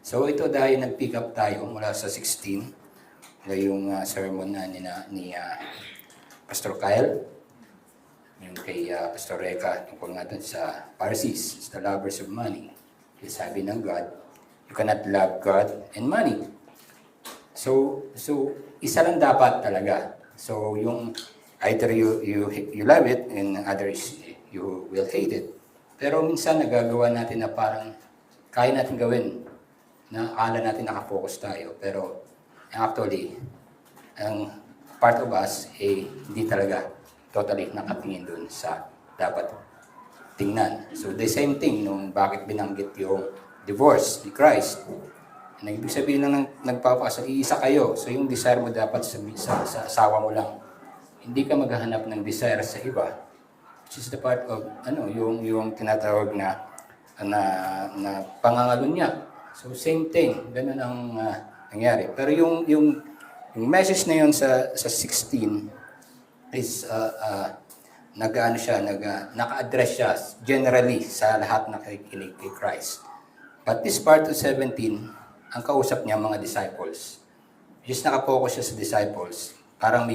So ito dahil nag-pick up tayo mula sa 16, yung sermon na ni Pastor Kyle, yung kay Pastor Reka, tungkol nga dun sa Pharisees, the lovers of money. Yung sabi ng God, you cannot love God and money. So isa lang dapat talaga. So yung either you love it and others you will hate it. Pero minsan nagagawa natin na parang kaya natin gawin na akala natin nakafocus tayo. Pero actually, ang part of us hindi talaga totally nakatingin dun sa dapat tingnan. So the same thing nung bakit binanggit yung divorce ni Christ. Ibig sabihin lang nagpapasa, iisa kayo. So yung desire mo dapat sa asawa mo lang. Hindi ka maghahanap ng desire sa iba. Which is the part of yung tinatawag na pangangalunya. So same thing, ganun ang nangyari. Pero yung message na yun sa 16 is naka-address siya generally sa lahat na nakikinig kay Christ. But this part of 17, ang kausap niya mga disciples. Just naka-focus siya sa disciples. Parang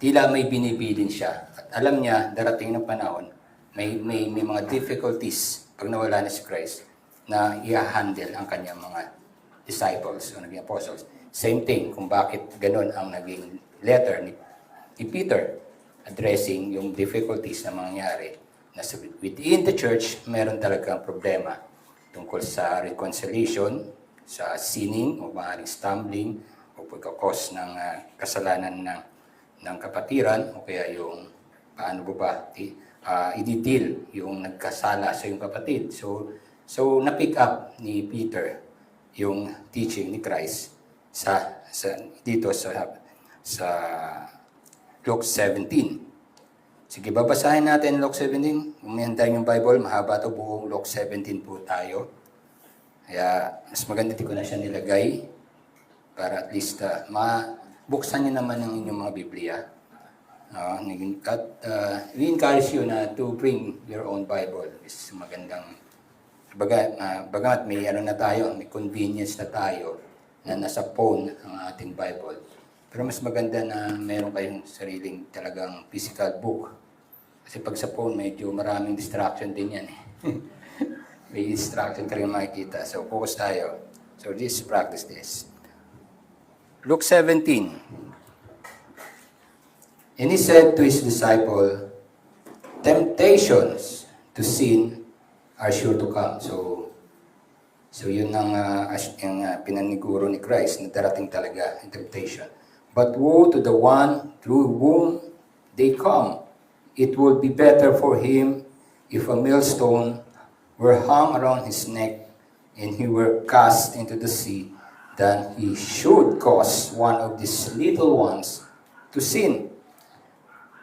tila may binibilin siya. At alam niya, darating ng panahon, may mga difficulties pag nawala na si Christ na i-handle ang kanyang mga disciples o naging apostles. Same thing kung bakit ganun ang naging letter ni Peter addressing yung difficulties na mangyayari na within the church, meron talagang problema tungkol sa reconciliation, sa sinning o maaaring stumbling o pagkakos ng kasalanan ng kapatiran o kaya yung paano ba i-deal yung nagkasala sa yung kapatid. So na-pick up ni Peter yung teaching ni Christ dito sa Luke 17. Sige, babasahin natin Luke 17. Kung may handa yung Bible, mahaba ito, buong Luke 17 po tayo. Kaya mas maganda ko na siya nilagay para at least mabuksan niyo naman ang inyong mga Biblia. We encourage you na to bring your own Bible. Is magandang bagamat may may convenience na tayo na nasa phone ang ating Bible. Pero mas maganda na meron kayong sariling talagang physical book. Kasi pag sa phone, medyo maraming distraction din yan. May distraction ka rin makikita. So, focus tayo. So, practice this. Luke 17. And he said to his disciple, temptations to sin are sure to come. So yun ang pinaniguro ni Christ na darating talaga in temptation. But woe to the one through whom they come. It would be better for him if a millstone were hung around his neck and he were cast into the sea than he should cause one of these little ones to sin.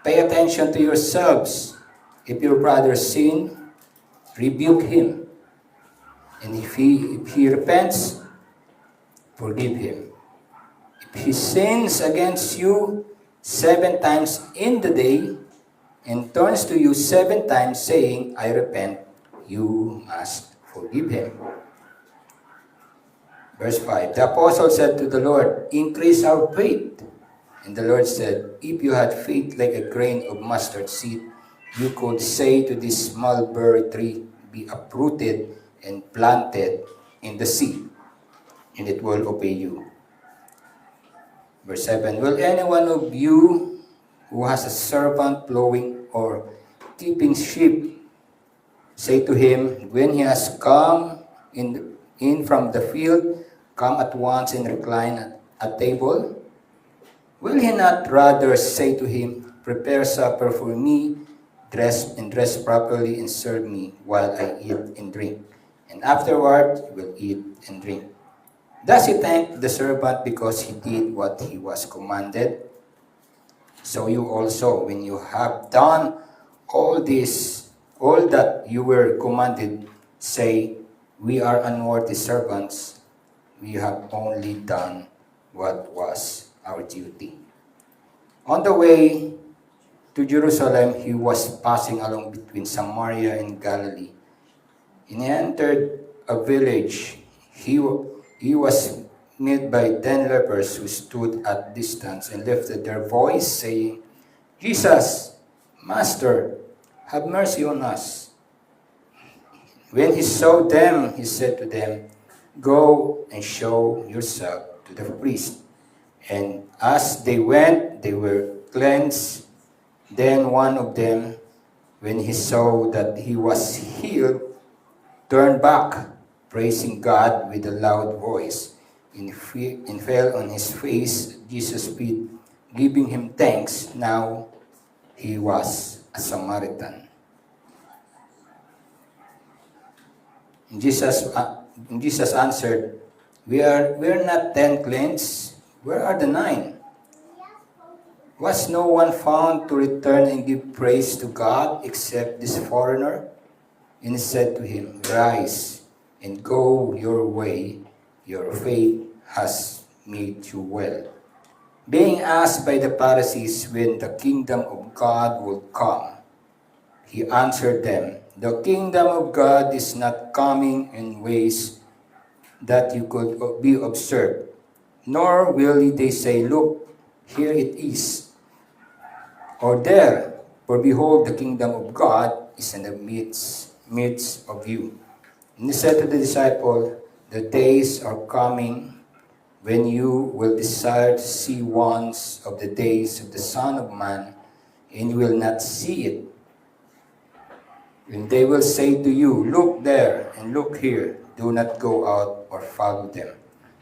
Pay attention to yourselves. If your brother sin, rebuke him. And if he repents, forgive him. If he sins against you 7 times in the day and turns to you 7 times saying, I repent, you must forgive him. Verse 5, the apostle said to the Lord, increase our faith. And the Lord said, if you had faith like a grain of mustard seed, you could say to this mulberry tree, be uprooted and planted in the sea, and it will obey you. Verse 7, will any one of you who has a servant plowing or keeping sheep say to him, when he has come in from the field, come at once and recline at table? Will he not rather say to him, prepare supper for me, dress properly and serve me while I eat and drink? And afterward, he will eat and drink. Does he thank the servant because he did what he was commanded? So you also, when you have done all that you were commanded, say, we are unworthy servants. We have only done what was our duty. On the way to Jerusalem, he was passing along between Samaria and Galilee. And he entered a village. he was met by 10 lepers who stood at distance and lifted their voice, saying, Jesus, Master, have mercy on us. When he saw them, he said to them, Go and show yourself to the priest. And as they went, they were cleansed. Then one of them, when he saw that he was healed, turned back, praising God with a loud voice, and fell on his face at Jesus' feet, giving him thanks. Now he was a Samaritan. And Jesus answered, we are not 10 cleansed. Where are the 9? Was no one found to return and give praise to God except this foreigner? And he said to him, Rise and go your way. Your faith has made you well. Being asked by the Pharisees when the kingdom of God would come, he answered them, The kingdom of God is not coming in ways that you could be observed, nor will they say, Look, here it is, or there, for behold, the kingdom of God is in the midst of you. And he said to the disciple, The days are coming when you will desire to see one of the days of the Son of Man, and you will not see it. And they will say to you, Look there and look here. Do not go out or follow them.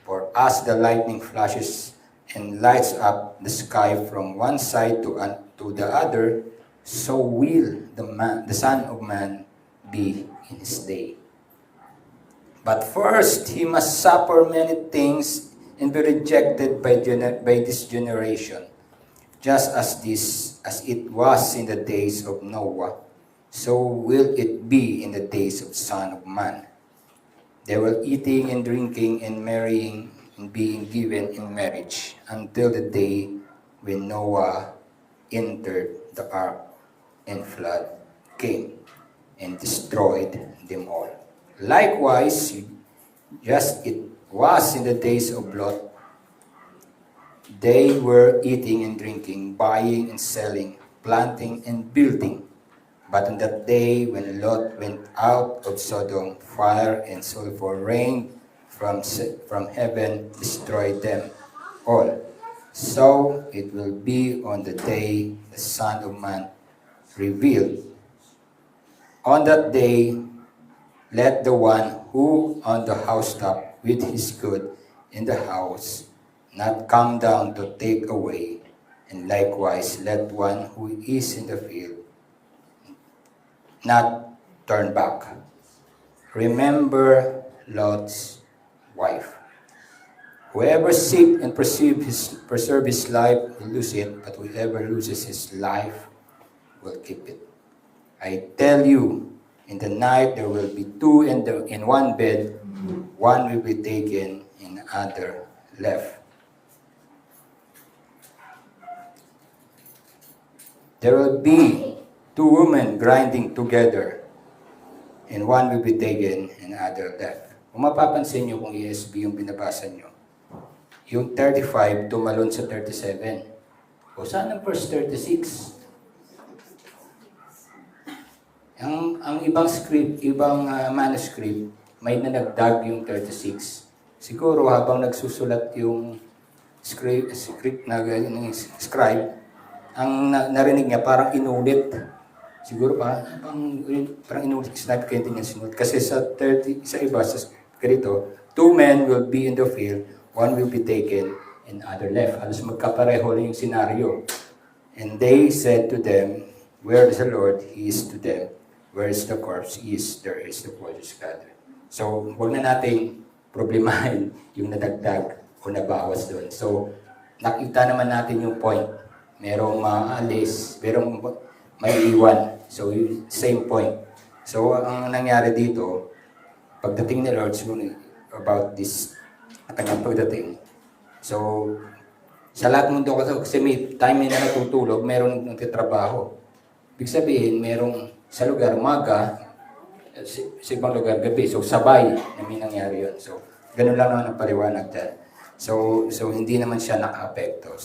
For as the lightning flashes and lights up the sky from one side to the other, so will the Son of Man be in his day. But first he must suffer many things and be rejected by this generation. Just as it was in the days of Noah, so will it be in the days of the Son of Man. They were eating and drinking and marrying and being given in marriage until the day when Noah entered the ark and flood came and destroyed them all. Likewise, just it was in the days of Lot. They were eating and drinking, buying and selling, planting and building. But on that day when Lot went out of Sodom, fire and sulfur rained from heaven, destroyed them all. So it will be on the day the Son of Man revealed. On that day, let the one who on the housetop with his good in the house not come down to take away, and likewise let one who is in the field not turn back. Remember Lot's wife. Whoever seek and preserve his life will lose it, but whoever loses his life will keep it. I tell you, in the night there will be two in one bed, one will be taken and the other left. There will be two women grinding together, and one will be taken and the other left. Kung mapapansin nyo kung ESV yung binabasa nyo, yung 35 tumalon sa 37. O saan ang verse 36? Ang ibang manuscript, may nanagdag yung 36. Siguro habang nagsusulat yung scribe, ang narinig niya parang inulit. Siguro parang inulit, sinabi ko yung sinulit. Kasi sa iba, sa ganito, 2 men will be in the field, one will be taken, and other left. Halos magkapareho lang yung senaryo. And they said to them, Where is the Lord? He is to them. Where is the corpse? There is the bodies gathered. So, huwag na natin problemahin yung nadagdag o nabawas doon. So, nakita naman natin yung point. Merong maalis, merong may iwan. So, same point. So, ang nangyari dito, pagdating ni Lord, about this, kanyang pagdating. So, sa lahat ng mundo kasi may time na natutulog, meron nagtitrabaho. Ibig sabihin, merong sa lugar umaga, sa ibang lugar gabi. So, sabay na may nangyari yun. So, Ganun lang naman ang paliwanag dyan. So hindi naman siya naka-apekto.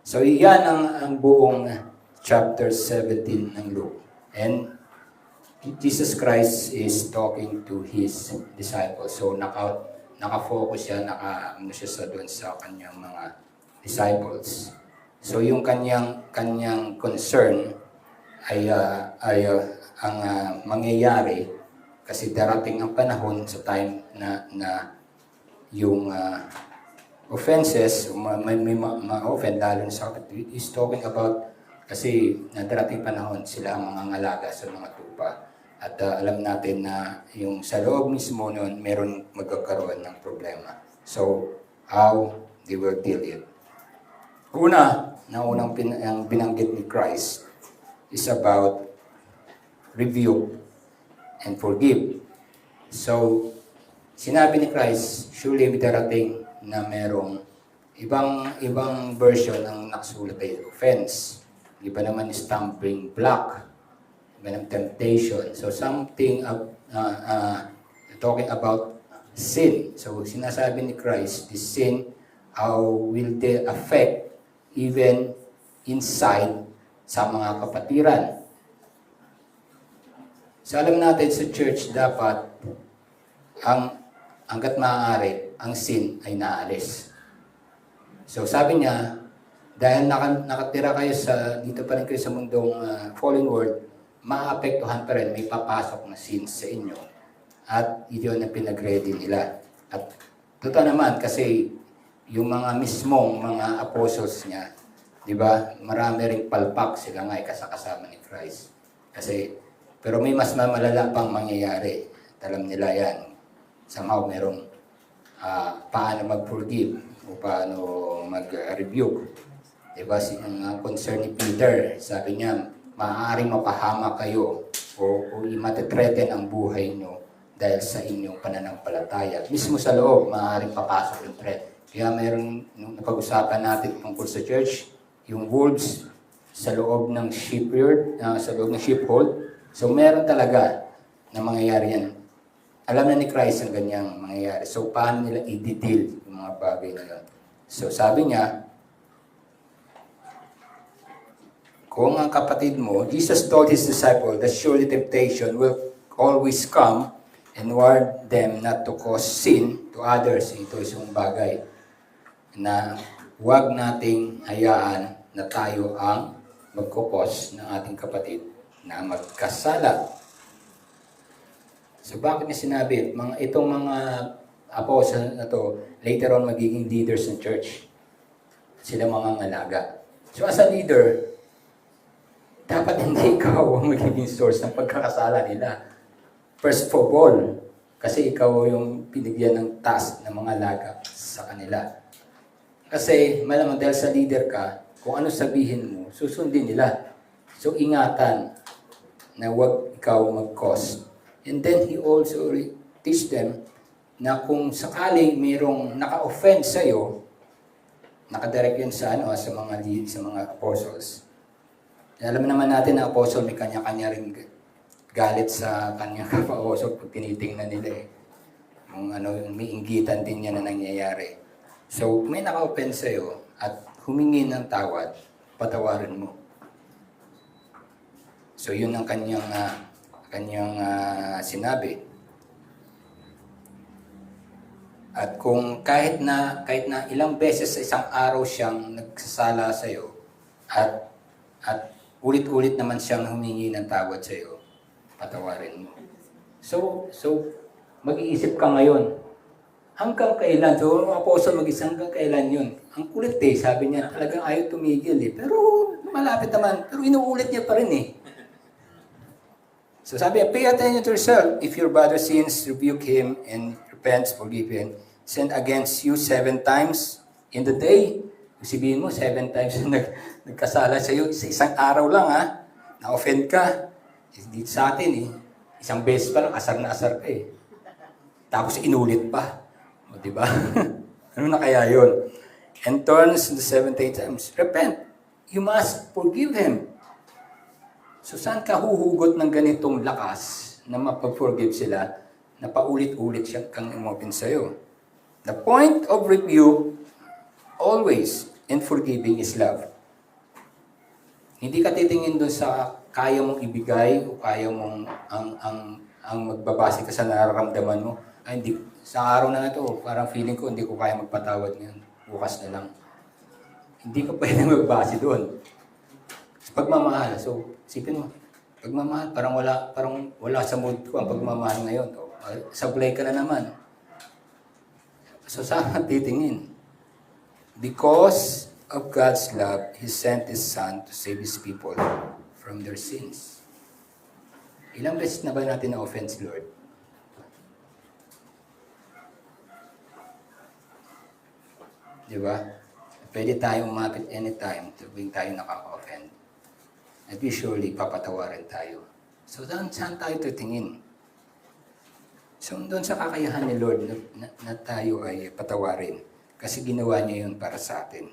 So yan ang buong chapter 17 ng Luke. And Jesus Christ is talking to His disciples. So naka-focus siya, ano siya doon sa kanyang mga disciples. So yung kanyang concern ay ang mangyayari kasi darating ang panahon sa time na yung offenses, may ma-offend lalo na sa kapatid, is talking about kasi na darating panahon sila ang mga ngalaga sa mga tupa. At alam natin na yung sa loob mismo noon, meron magkakaroon ng problema. So, how they will deal it. Unang binanggit ni Christ is about rebuke and forgive. So, sinabi ni Christ, surely may darating na merong ibang version ang nakasulat ay offense. Iba naman stumbling block. Iba ng temptation. So, something talking about sin. So, sinasabi ni Christ, this sin, how will they affect even inside sa mga kapatiran. So alam natin sa church dapat hanggat maaari ang sin ay naalis. So sabi niya, dahil nakatira kayo dito pa rin kayo sa mundong fallen world, maapektuhan pa rin, may papasok na sins sa inyo. At yun ang pinag-ready nila. At totoo naman kasi yung mga mismong mga apostles niya, di ba, marami ring palpak sila nga kasama ni Christ. Pero may mas malala pang mangyayari. Alam nila yan. Somehow merong paano mag-forgive o paano mag-rebuke. Diba, ang concern ni Peter, sabi niya, maaaring mapahama kayo o i-threaten ang buhay nyo dahil sa inyong pananampalataya. Mismo sa loob, maaaring papasok yung threat. Kaya meron, nung napag-usapan natin tungkol sa church, yung wolves sa loob ng sheepfold. So meron talaga na mangyayari yan. Alam na ni Christ ang ganyang mangyayari. So paano nila i-deal yung mga bagay na yun? So sabi niya, kung ang kapatid mo, Jesus told His disciple that surely temptation will always come and warn them not to cause sin to others. Ito isang bagay na huwag nating hayaan na tayo ang magkukos ng ating kapatid na magkasala. So bakit niya sinabi? Itong mga apostle na to, later on magiging leaders ng church. Sila mga ngalaga. So as a leader, dapat hindi ikaw ang magiging source ng pagkakasala nila. First of all, kasi ikaw yung pinigyan ng task ng mga laga sa kanila. Kasi malamang dahil sa leader ka, kung ano sabihin mo, susundin nila. So ingatan na huwag ikaw mag-cause. And then he also teach them na kung sakaling mayroong naka-offend sa'yo, nakadirect yun sa mga apostles. Alam naman natin na apostle may kanya-kanya rin galit sa kanyang kapwa-apostol pag tinitingnan nila yung may inggitan din yan na nangyayari. So, may naka-offend sa'yo at humingi ng tawad, patawarin mo. So, yun ang kanyang sinabi. At kung kahit na ilang beses sa isang araw siyang nagsasala sa'yo at ulit-ulit naman siyang humingi ng tawad sa'yo, patawarin mo. So mag-iisip ka ngayon, hanggang kailan? So, ang apostle mag-isip hanggang kailan yun? Ang kulit sabi niya, talagang ayaw tumigil Pero malapit naman, pero inuulit niya pa rin So sabi niya, pay attention to yourself. If your brother sins, rebuke him and repents, forgive him. Sin against you 7 times in the day. Sabihin mo, 7 times nagkasala sa iyo. Sa isang araw lang na-offend ka. Dito sa atin isang beses pa lang, asar na asar ka Tapos inulit pa. O, diba? Ano na kaya yun? And turns the 7th times, repent. You must forgive him. So saan ka huhugot ng ganitong lakas na mapag-forgive sila na paulit-ulit siya kang umopen sa'yo? The point of rebuke always and forgiving is love. Hindi ka titingin doon sa kaya mong ibigay o kaya mong ang magbabase ka sa nararamdaman mo. Ay, hindi, sa araw na ito, parang feeling ko hindi ko kaya magpatawad ngayon. Bukas na lang. Hindi ka pwede magbase doon. Sa pagmamahal. So, isipin mo, pagmamahal, parang wala sa mood ko ang pagmamahal ngayon. O, sablay ka na naman. So, saan ka titingin? Because of God's love, He sent His Son to save His people from their sins. Ilang beses na ba natin na-offense, Lord? Di ba? Pwede tayong umapit anytime tuwing tayo nakaka-offend. At usually, papatawarin tayo. So, saan tayo titingin? So, doon sa kakayahan ni Lord na tayo ay patawarin. Kasi ginawa niya yun para sa atin.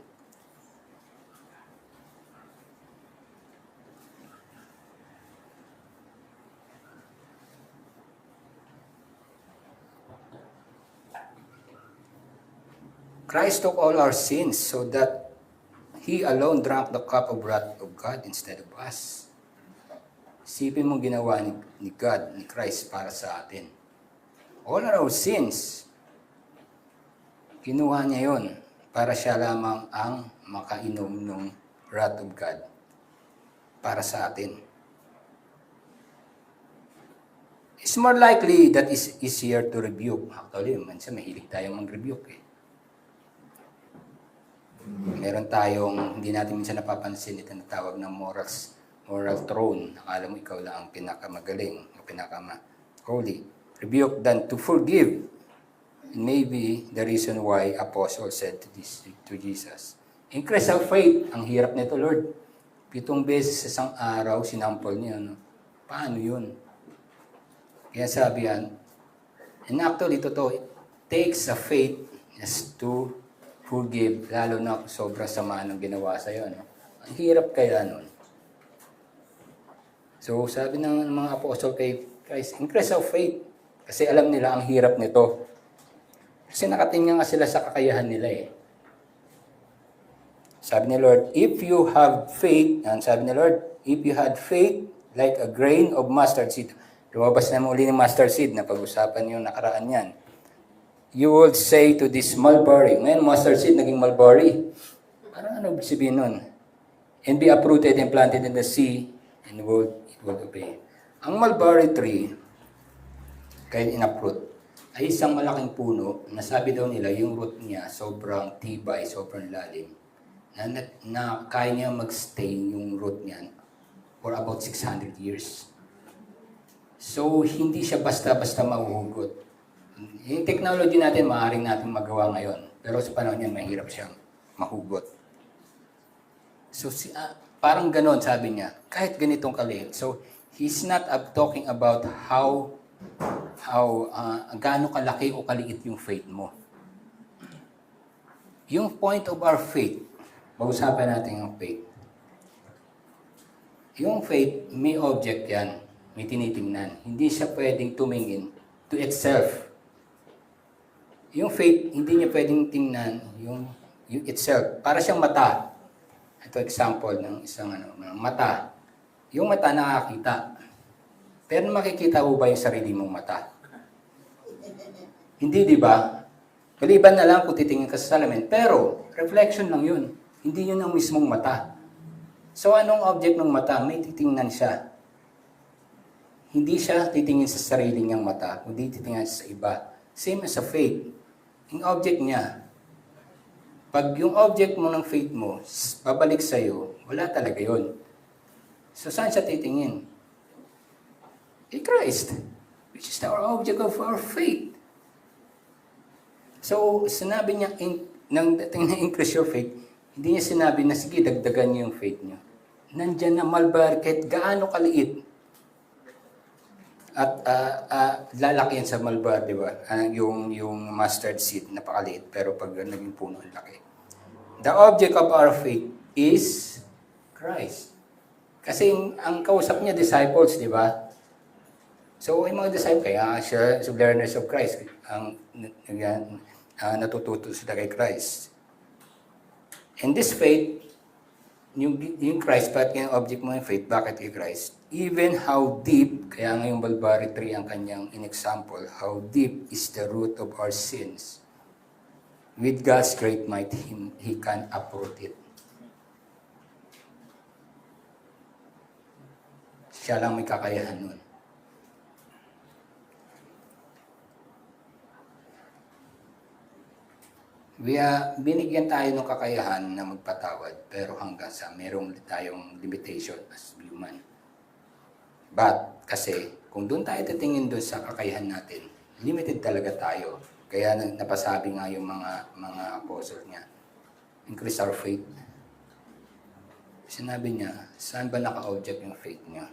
Christ took all our sins so that He alone drank the cup of wrath of God instead of us. Isipin mo ginawa ni God, ni Christ para sa atin. All our sins, kinuha niya yun para siya lamang ang makainom ng wrath of God para sa atin. It's more likely that it's easier to rebuke. Actually, minsan mahilig tayong mag-rebuke eh. Meron tayong, hindi natin minsan napapansin, ito na tawag ng moral throne. Akala mo ikaw lang ang pinakamagaling, ang pinakama-holy. Rebuke than to forgive. And maybe the reason why Apostle said to Jesus, increase our faith. Ang hirap nito, Lord. 7 beses sa isang araw, sinampol niya. No? Paano yun? Kaya sabi yan, and actually, totoo, it takes a faith to forgive, lalo na sobrang sama ng ginawa sa'yo. No? Ang hirap kaya nun. So, sabi ng mga apostol kay Christ, increase our faith. Kasi alam nila ang hirap nito. Kasi nakatingin nga sila sa kakayahan nila eh. Sabi ni Lord, if you have faith, sabi ni Lord, if you had faith like a grain of mustard seed, lumabas na muli ng mustard seed na pag-usapan yung nakaraan yan. You would say to this mulberry, ngayon mustard seed naging mulberry. Parang ano sabihin nun? And be uprooted and planted in the sea, and it would obey. Ang mulberry tree, kahit in-uproot, ay isang malaking puno na sabi daw nila yung root niya sobrang tibay, sobrang lalim, na kaya niya mag-stay yung root niya for about 600 years. So, hindi siya basta-basta mahuhugot. Yung technology natin, maaaring natin magawa ngayon. Pero sa panahon yan, mahirap siyang mahugot. So, parang ganon, sabi niya. Kahit ganitong kaliit. So, he's not talking about gaano kalaki o kaliit yung faith mo. Yung point of our faith, mag-usapan natin yung faith. Yung faith, may object yan. May tinitingnan. Hindi siya pwedeng tumingin to itself. Yung faith, hindi niya pwedeng tingnan yung itself. Para siyang mata. Ito example ng isang mata. Yung mata nakakita. Pero makikita mo ba yung sarili mong mata? Hindi, di ba? Maliban na lang kung titingin ka sa salamin. Pero, reflection lang yun. Hindi yun ang mismong mata. So, anong object ng mata? May titingnan siya. Hindi siya titingin sa sarili niyang mata, kundi titingin sa iba. Same as sa faith. Yung object niya, pag yung object mo ng faith mo, babalik sa'yo, wala talaga yun. So, saan siya titingin? Kay Christ, which is our object of our faith. So, sinabi niya, nang dating na increase your faith, hindi niya sinabi na, sige, dagdagan niyo yung faith niyo. Nandyan na malbar, kahit gaano kaliit. At lalaki yan sa malbar, di ba? Yung mustard seed, napakaliit. Pero pag naging puno, ang laki. The object of our faith is Christ. Kasi ang kausap niya, disciples, di ba? So, yung mga disciples, kaya siya, learners of Christ. natututo sila kay Christ. And this faith, yung Christ, bakit yung object mo yung faith, bakit kay Christ? Even how deep, kaya nga yung Balbari Tree ang kanyang in-example, how deep is the root of our sins. With God's great might, He can uproot it. Siya lang may kakayahan nun. Binigyan tayo ng kakayahan na magpatawad, pero hanggang sa merong tayong limitation as human. But, kasi, kung doon tayo titingin doon sa kakayahan natin, limited talaga tayo. Kaya napasabi nga yung mga apostle niya, increase our faith. Sinabi niya, saan ba naka-object yung faith niya?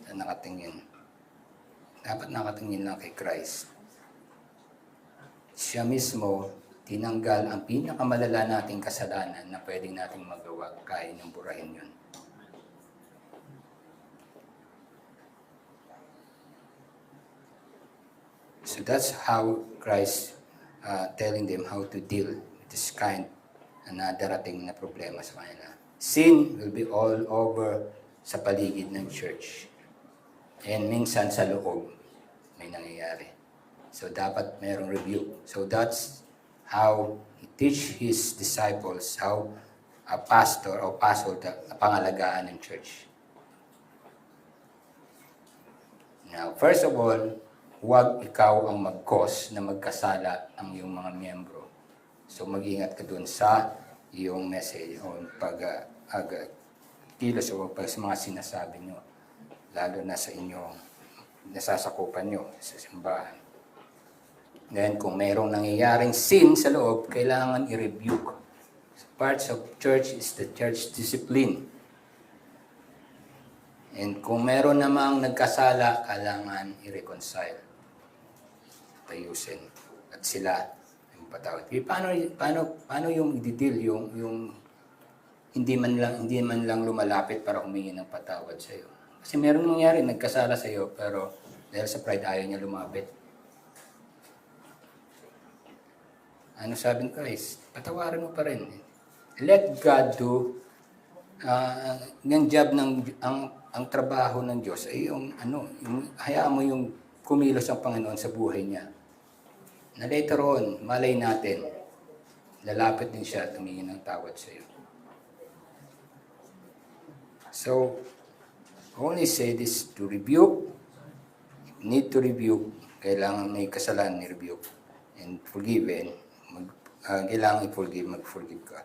Saan nakatingin? Dapat nakatingin lang kay Christ. Siya mismo, tinanggal ang pinakamalala nating kasalanan na pwedeng nating magawa, kaya niyang burahin yun. So that's how Christ telling them how to deal with this kind na darating na problema sa kanila. Sin will be all over sa paligid ng church. And minsan sa loob may nangyayari. So dapat mayroong review. So that's how He teach His disciples how a pastor o pastor pangalagaan ng church. Now, first of all, huwag ikaw ang mag-cause na magkasala ang iyong mga miyembro. So mag-ingat ka dun sa iyong message o kilos o sa mga sinasabi nyo. Lalo na sa inyong nasasakupan nyo sa simbahan. Then, kung mayroong nangyayaring sin sa loob, kailangan i-rebuke. Parts of church is the church discipline. And kung meron namang nagkasala, kailangan i-reconcile. Tayusin. At sila yung patawad. Paano yung i-deal, yung hindi man lang lumalapit para humingi ng patawad sa iyo? Kasi meron nangyari, nagkasala sa iyo, pero dahil sa pride, ayaw niya lumapit. Ano sabi ng Christ? Patawarin mo pa rin. Let God do ng job ang trabaho ng Diyos ay hayaan mo yung kumilos ang Panginoon sa buhay niya. Na later on, malay natin, lalapit din siya at tumingin ng tawad sa iyo. So, only say this to rebuke. Need to rebuke. Kailangan may kasalanan ni rebuke. And forgiven. Kailangan i-forgive, mag-forgive ka.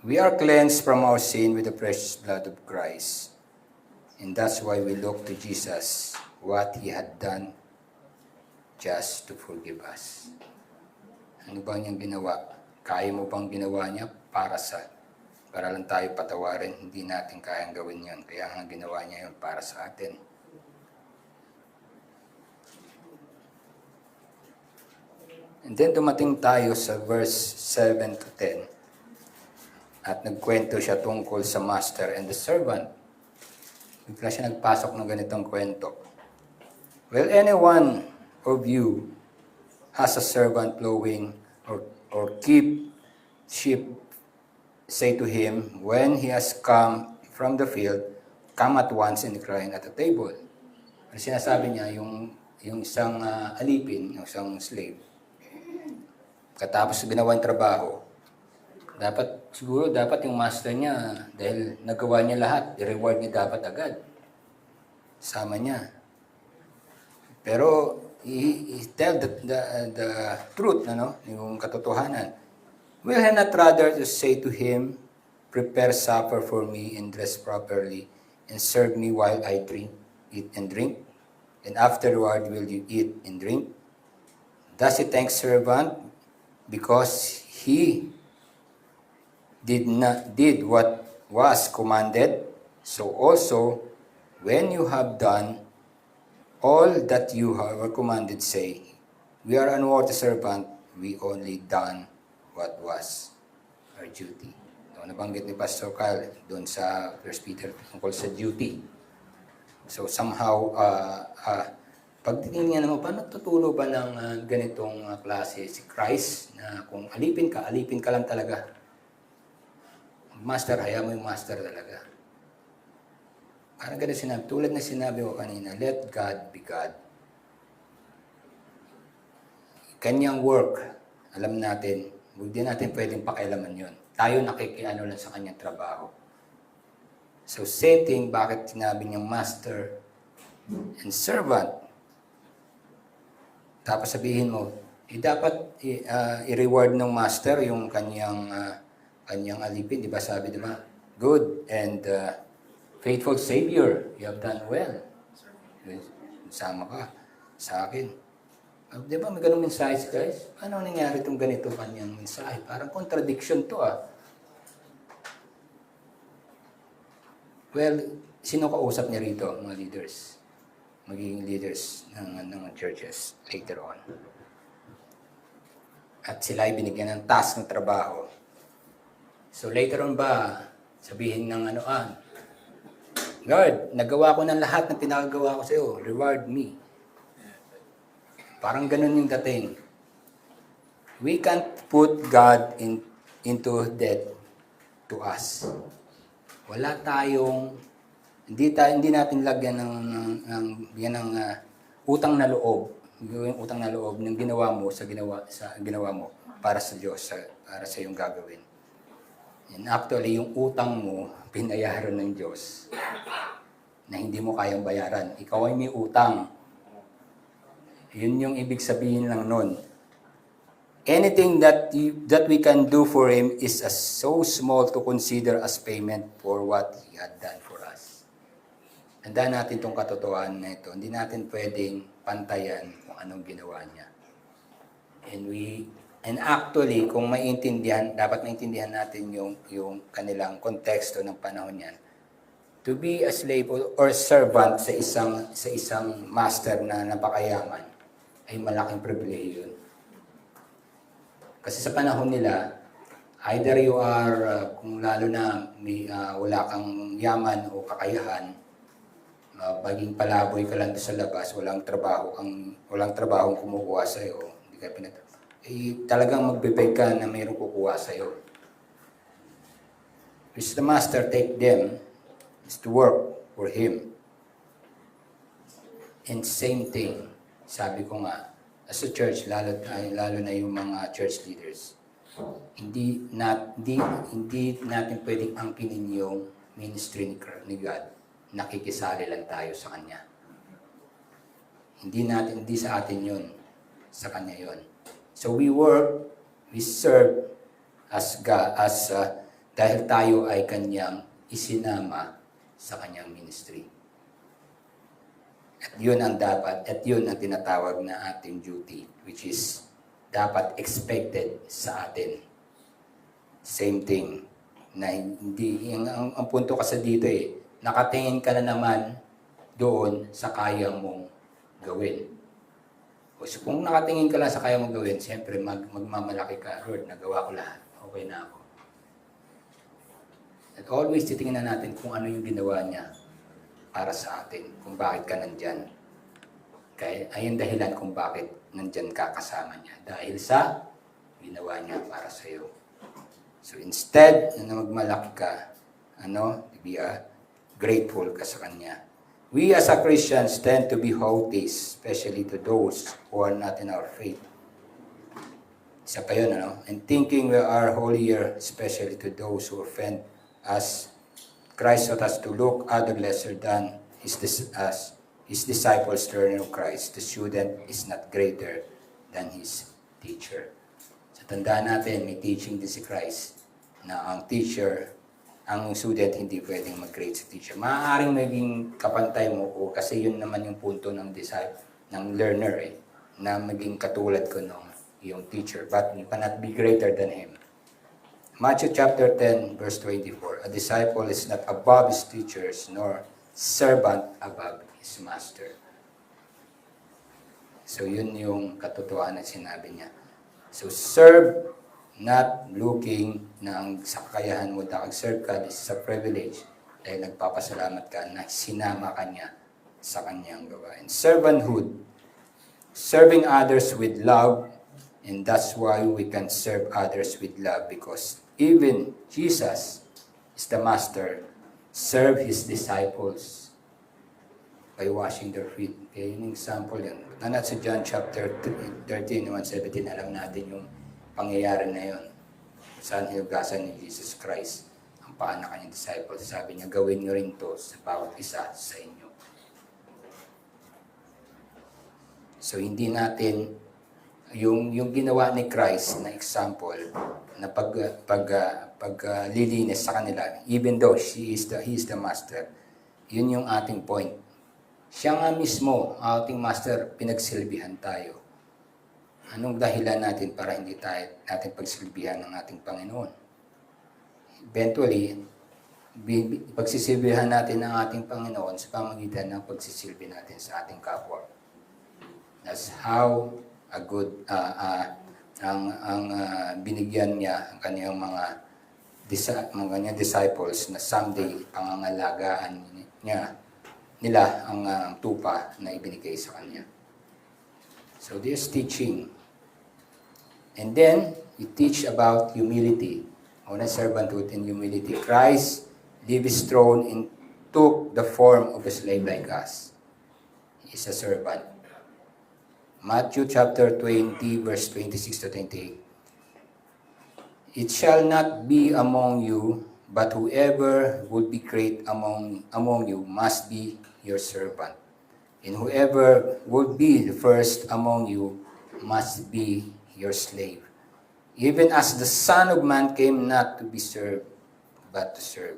We are cleansed from our sin with the precious blood of Christ. And that's why we look to Jesus, what He had done just to forgive us. Ano ba niyang ginawa? Kaya mo bang ginawa niya para lang tayo patawarin? Hindi natin kayang gawin yun. Kaya nga ginawa niya yun para sa atin. And then dumating tayo sa verse 7 to 10. At nagkwento siya tungkol sa master and the servant. Bigla siya nagpasok ng ganitong kwento. Will anyone of you has a servant plowing or keep sheep, say to him, when he has come from the field, come at once and recline at the table. Ang sinasabi niya, yung isang alipin, yung isang slave, katapos ginawa yung trabaho, dapat yung master niya, dahil nagawa niya lahat, i-reward niya dapat agad. Sama niya. Pero, he tell the truth, yung katotohanan. Will he not rather to say to him, prepare supper for me and dress properly, and serve me while I eat and drink? And afterward will you eat and drink? Does he thank servant because he did what was commanded? So also, when you have done all that you were commanded, say, we are unworthy servant, we only done what was our duty. Nabanggit ni Pastor Kyle doon sa 1 Peter tungkol sa duty. So somehow, Pag tinignan mo, paano tutulong ba ng ganitong klase si Christ na kung alipin ka lang talaga. Master, hayaan mo yung master talaga. Parang ganun sinabi, tulad na sinabi ko kanina, let God be God. Kanyang work, alam natin, hindi natin pwedeng pakialaman yun. Tayo nakikiano lang sa kanyang trabaho. So, setting, bakit sinabi niyang master and servant? Tapos sabihin mo, dapat i-reward ng master yung kanyang alipin, di ba? Sabi, di ba? Good and faithful Savior, you have done well. Sama ka sa akin. Di ba may ganung mensahe si Christ? Paano nangyari itong ganito kanyang mensahe? Parang contradiction to Well, sino kausap niya rito, mga leaders? Magiging leaders ng churches later on. At sila ay binigyan ng task ng trabaho. So later on ba, sabihin ng God, nagawa ko ng lahat ng pinagagawa ko sa iyo. Reward me. Parang ganun yung dating. We can't put God into debt to us. Wala tayong, hindi natin lagyan ng utang na loob. Yung utang na loob ng ginawa mo sa ginawa mo para sa Diyos, para sa iyong gagawin. And actually, yung utang mo, pinayaran ng Diyos na hindi mo kayang bayaran. Ikaw ay may utang. Yun yung ibig sabihin lang nun. Anything that we can do for Him is so small to consider as payment for what He had done for us. Tandaan natin itong katotohanan na ito. Hindi natin pwedeng pantayan kung anong ginawa niya. And actually, kung dapat maintindihan natin yung kanilang konteksto ng panahon niyan. To be a slave or servant sa isang master na napakayaman ay malaking pribilehiyo yun. Kasi sa panahon nila, either you are, kung lalo na wala kang yaman o kakayahan, maging palaboy ka lang sa labas, walang trabahong kumukuha sa iyo, hindi ka talagang magbibeg ka na mayroong kukuha sa iyo. Which the master take them is to work for him. And same thing, sabi ko nga, as a church, lalo na yung mga church leaders, hindi natin pwedeng angkinin yung ministry ni God. Nakikisali lang tayo sa Kanya. Hindi sa atin yun, sa Kanya yun. So we work, we serve as God, dahil tayo ay Kanyang isinama sa Kanyang ministry. At yun ang tinatawag na ating duty, which is dapat expected sa atin. Same thing. Na ang punto kasi dito nakatingin ka na naman doon sa kaya mong gawin. So kung nakatingin ka lang sa kaya mong gawin, siyempre magmamalaki ka, Lord, nagawa ko lahat. Okay na ako. At always titingnan natin kung ano yung ginawa niya para sa atin, kung bakit ka nandyan. Kaya ayun dahilan kung bakit nandyan ka kasama niya. Dahil sa ginawa niya para sa iyo. So instead na magmalaki ka, be grateful ka sa Kanya. We as a Christians tend to be haughty, especially to those who are not in our faith. Isa pa yun, And thinking we are holier, especially to those who offend us. Christ taught us to look other lesser than his disciples learning of Christ. The student is not greater than his teacher. So tandaan natin, may teaching din si Christ na ang student hindi pwedeng mag-grade sa teacher. Maaaring maging kapantay mo kasi yun naman yung punto ng learner na maging katulad ko yung teacher. But you cannot be greater than him. Matthew chapter 10, verse 24, a disciple is not above his teachers, nor servant above his master. So yun yung katotohanan na sinabi niya. So serve, not looking na sa kakayahan mo na serve ka, this is a privilege dahil nagpapasalamat ka na sinama ka niya sa kanyang gawain. Servanthood serving others with love, and that's why we can serve others with love, because even Jesus is the master, serve his disciples by washing their feet. Okay, yung example yan. Punta sa John chapter 13, 1:17, alam natin yung pangyayari na yun. Saan hinugasan ni Jesus Christ ang paa ng kanyang disciples. Sabi niya, gawin niyo rin to sa bawat isa sa inyo. So hindi natin yung ginawa ni Christ na example na paglilinis sa kanila, even though he is the master, yun yung ating point. Siya nga mismo, ating master, pinagsilbihan tayo. Anong dahilan natin para hindi natin pagsilbihan ng ating Panginoon? Eventually, pagsisilbihan natin ng ating Panginoon sa pamamagitan ng pagsisilbi natin sa ating kapwa. That's how a good binigyan niya ang kanyang mga disciples na someday pangangalagaan nila ang tupa na ibinigay sa kanya. So this teaching. And then we teach about humility, honest servanthood and humility. Christ leave his throne and took the form of a slave like us. He is a servant. Matthew chapter 20, verse 26 to 28. It shall not be among you, but whoever would be great among you must be your servant. And whoever would be the first among you must be your slave. Even as the Son of Man came not to be served, but to serve,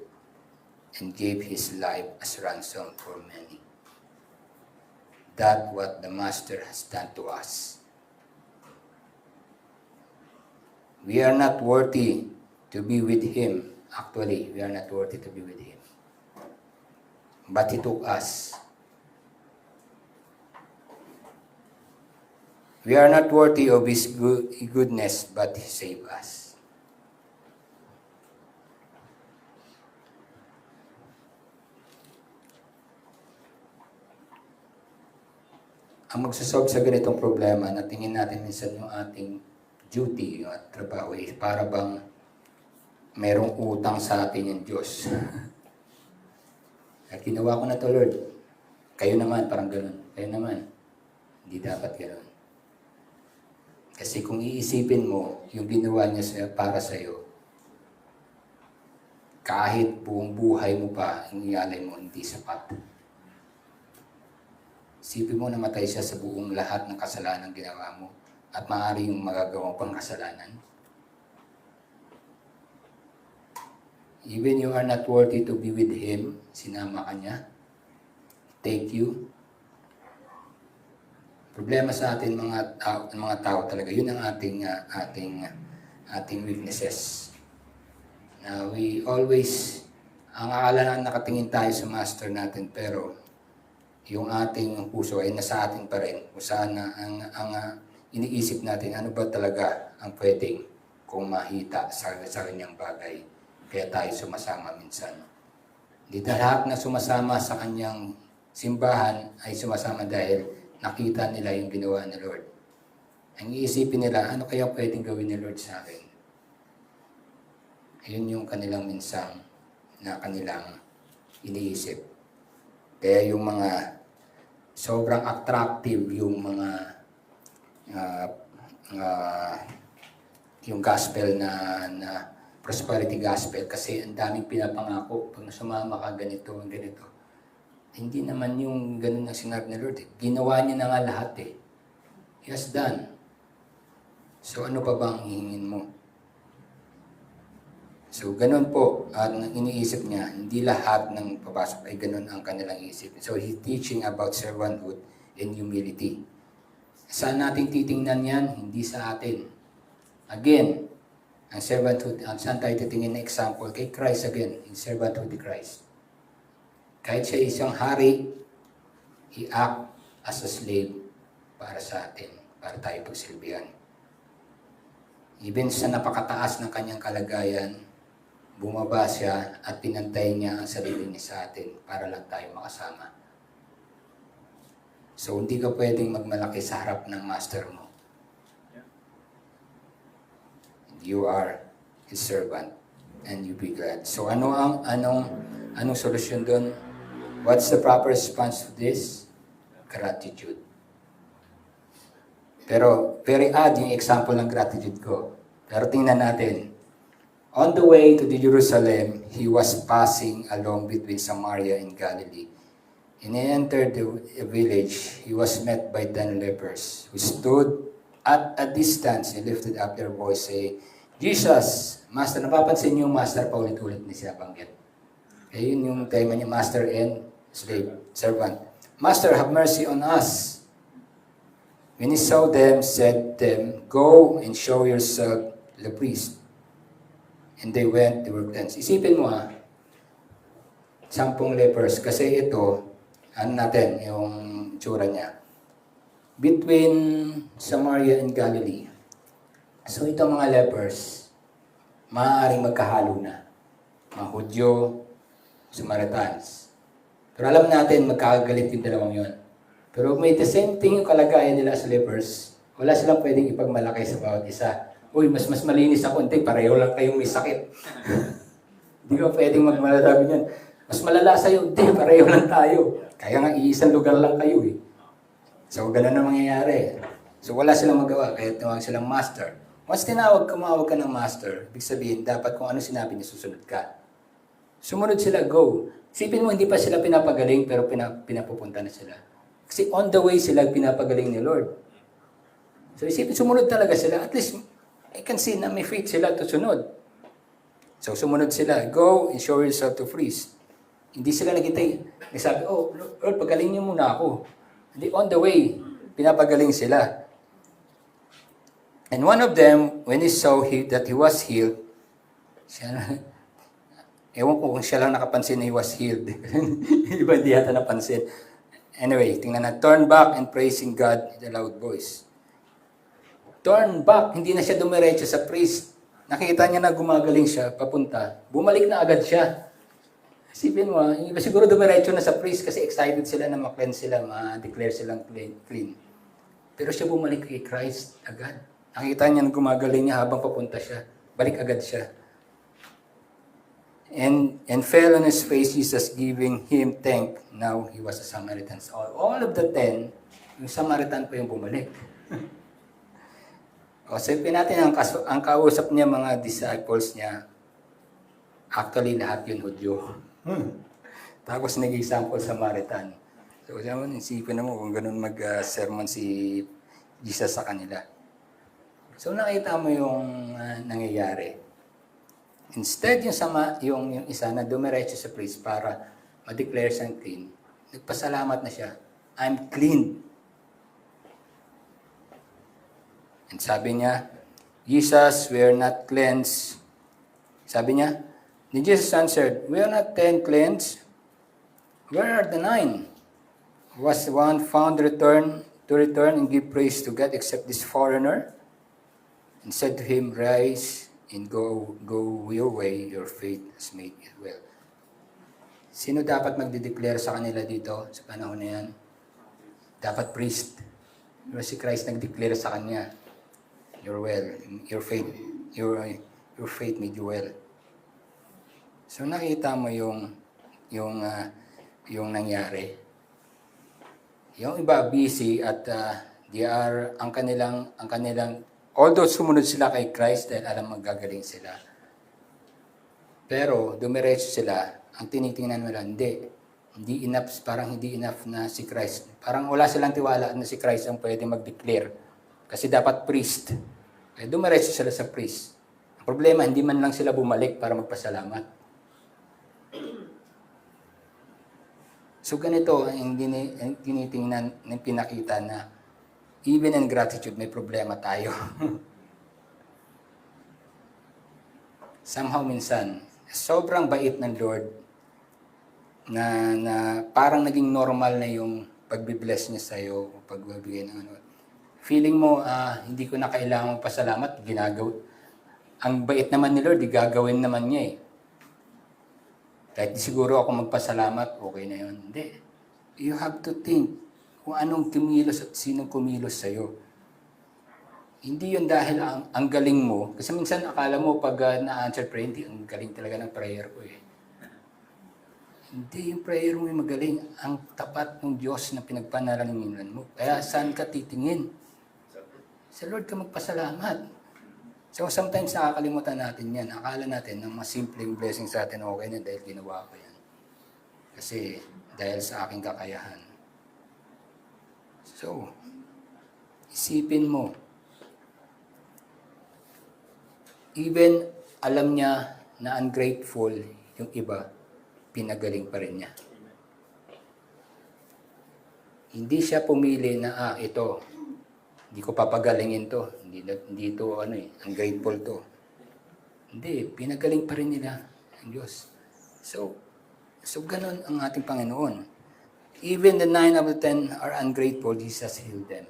and gave his life as ransom for many. That's what the Master has done to us. We are not worthy to be with him. Actually, we are not worthy to be with him. But he took us. We are not worthy of his goodness, but he saved us. Ang magsasolve sa ganitong problema na tingin natin minsan yung ating duty, yung ating trabaho, para bang merong utang sa atin yung Diyos. At ginawa ko na to, Lord. Kayo naman, parang ganun. Kayo naman. Hindi dapat ganun. Kasi kung iisipin mo, yung ginawa niya para sa'yo, kahit buong buhay mo pa, inialay mo, hindi sapat. Isipin mo, namatay siya sa buong lahat ng kasalanan ginawa mo at maaari yung magagawa pang kasalanan. Even you are not worthy to be with him, sinama ka niya. Take you. Problema sa atin mga tao talaga, yun ang ating weaknesses. We always, ang akala na nakatingin tayo sa master natin, pero yung ating puso ay nasa atin pa rin. Kung saan ang iniisip natin, ano ba talaga ang pwedeng kung mahita sa kanyang bagay. Kaya tayo sumasama minsan. Hindi lahat na sumasama sa kanyang simbahan ay sumasama dahil nakita nila yung ginawa ni Lord. Ang iisipin nila, ano kaya pwedeng gawin ni Lord sa akin? Ayun yung kanilang minsang na kanilang iniisip. Kaya yung mga sobrang attractive yung mga yung gospel na prosperity gospel, kasi ang daming pinapangako pag sumama ka ganito. Hindi naman yung ganun na sinabi ni Lord. Ginawa niya na nga lahat eh. He has done. So ano pa bang hihingin mo? So, ganun po, iniisip niya, hindi lahat ng papasok ay ganun ang kanilang isip. So, he's teaching about servanthood and humility. Saan natin titingnan yan? Hindi sa atin. Again, ang servanthood, saan tayo titingin na example? Kay Christ again, in servanthood ni Christ. Kahit siya isang hari, he act as a slave para sa atin, para tayo pagsilbihan. Even sa napakataas ng kanyang kalagayan, bumaba siya at pinantay niya ang sarili niya sa atin para lang tayo makasama. So, hindi ka pwedeng magmalaki sa harap ng master mo. You are his servant and you be glad. So, anong solusyon doon? What's the proper response to this? Gratitude. Pero, very odd yung example ng gratitude ko. Pero tingnan natin. On the way to the Jerusalem, he was passing along between Samaria and Galilee. And he entered the village. He was met by 10 lepers who stood at a distance and lifted up their voice, saying, Jesus, Master, napapansin niyo yung Master, paulit-ulit ni siya banggit. Kaya yun yung tema niya, Master and slave, servant. Master, have mercy on us. When he saw them, said them, Go and show yourself to the priest. And they went, they were cleansed. Isipin mo 10 lepers, kasi ito, natin, yung tsura niya. Between Samaria and Galilee. So ito mga lepers, maaaring magkahalo na. Mga Hudyo, Samaritans. Pero alam natin, magkakagalit yung dalawang yun. Pero may the same thing yung kalagayan nila sa lepers. Wala silang pwedeng ipagmalaki sa bawat isa. Uy, mas malinis ako. Hindi, pareho lang kayong may sakit. Hindi ka pwedeng magmalasabi niyan. Mas malala sa'yo. Hindi, pareho lang tayo. Kaya nga, iisang lugar lang kayo eh. So, ganun ang mangyayari. So, wala silang magawa. Kaya tinawag silang master. Once kumawag ka ng master, ibig sabihin, dapat kung ano sinabi niya, susunod ka. Sumunod sila, go. Isipin mo, hindi pa sila pinapagaling, pero pinapupunta na sila. Kasi on the way sila pinapagaling ni Lord. So, isipin, sumunod talaga sila. At least, I can see na may faith sila to sunod. So, sumunod sila. Go and show yourself to priest. Hindi sila nagintay. Nagsabi, oh, Lord, pagaling niyo muna ako. Hindi, on the way, pinapagaling sila. And one of them, when he saw that he was healed, ewan ko kung siya lang nakapansin na he was healed. Iba hindi yata napansin. Anyway, tingnan na. Turn back and praising God with a loud voice. Turn back. Hindi na siya dumiretso sa priest. Nakita niya na gumagaling siya, papunta. Bumalik na agad siya. Isipin mo, iba siguro dumiretso na sa priest kasi excited sila na ma-cleanse sila, ma-declare silang clean. Pero siya bumalik kay Christ agad. Nakita niya na gumagaling niya habang papunta siya. Balik agad siya. And fell on his face, Jesus giving him thank. Now he was a Samaritan. All of the 10, yung Samaritan pa yung bumalik. O, sabihin natin, ang kausap niya mga disciples niya, actually lahat yun Hudyo. Tapos nag-example Samaritan. So, isipin mo kung ganun mag-sermon si Jesus sa kanila. So, nakita mo yung nangyayari. Instead, yung isa na dumiretso sa priest para ma-declare siyang clean, nagpasalamat na siya, I'm clean. And sabi niya, Jesus, we are not cleansed. Sabi niya, then Jesus answered, we are not 10 cleansed. Where are the 9? Was one found to return and give praise to God except this foreigner? And said to him, rise and go your way, your faith has made you well. Sino dapat magde-declare sa kanila dito sa panahon na yan? Dapat priest. Pero si Christ nag-declare sa kanya, you're well, your faith made you well. So nakita mo yung nangyari. Yung iba busy at ang kanilang although sumunod sila kay Christ dahil alam magagaling sila. Pero dumiretso sila, ang tinitingnan nila, hindi enough, parang hindi enough na si Christ. Parang wala silang tiwala na si Christ ang pwede mag-declare. Kasi dapat priest. Kaya dumiretso sila sa priest. Ang problema, hindi man lang sila bumalik para magpasalamat. So ganito ang tinitingnan ng pinakita na even in gratitude, may problema tayo. Somehow minsan, sobrang bait ng Lord na parang naging normal na yung pagbibless niya sa'yo, pagbibigay ng ano. Feeling mo, hindi ko na kailangan pasalamat, ang bait naman ni Lord, gagawin naman niya eh. Kahit siguro ako magpasalamat, okay na yun. Hindi. You have to think, kung anong kumilos at sinong kumilos sa'yo. Hindi yun dahil ang galing mo. Kasi minsan akala mo pag na-answer prayer, hindi, ang galing talaga ng prayer ko eh. Hindi yung prayer mo yung magaling. Ang tapat ng Diyos na pinagpanalangin mo. Kaya saan ka titingin? Sa Lord ka magpasalamat. So sometimes nakakalimutan natin yan. Akala natin na mas simpleng blessing sa atin, okay na dahil ginawa ko yan. Kasi dahil sa aking kakayahan. So, isipin mo. Even alam niya na ungrateful yung iba, pinagaling pa rin niya. Hindi siya pumili na, ito, hindi ko papagalingin to. Hindi to, ungrateful to. Hindi, pinagaling pa rin nila ang Diyos. So ganun ang ating Panginoon. Even the 9 out of 10 are ungrateful, Jesus healed them.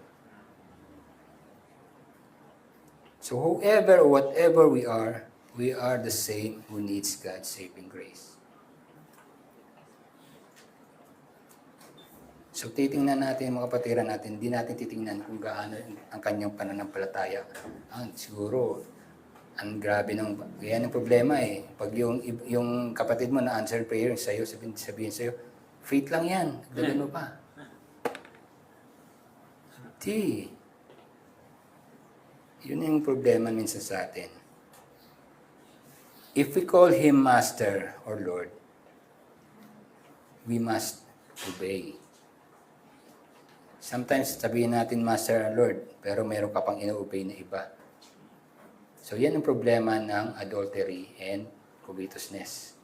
So whoever or whatever we are the same who needs God's saving grace. So titingnan natin mga kapatiran natin, hindi natin titingnan kung gaano ang kanyang pananampalataya. Siguro, ang grabe ng, yan ang problema eh. Pag yung kapatid mo na answer prayer sa'yo, sabihin sa'yo, faith lang yan, dagdagan mo pa. Di. Yun yung problema minsan sa atin. If we call Him Master or Lord, we must obey. Sometimes sabihin natin Master and Lord, pero meron ka pang ino-obey na iba. So yan ang problema ng adultery and covetousness.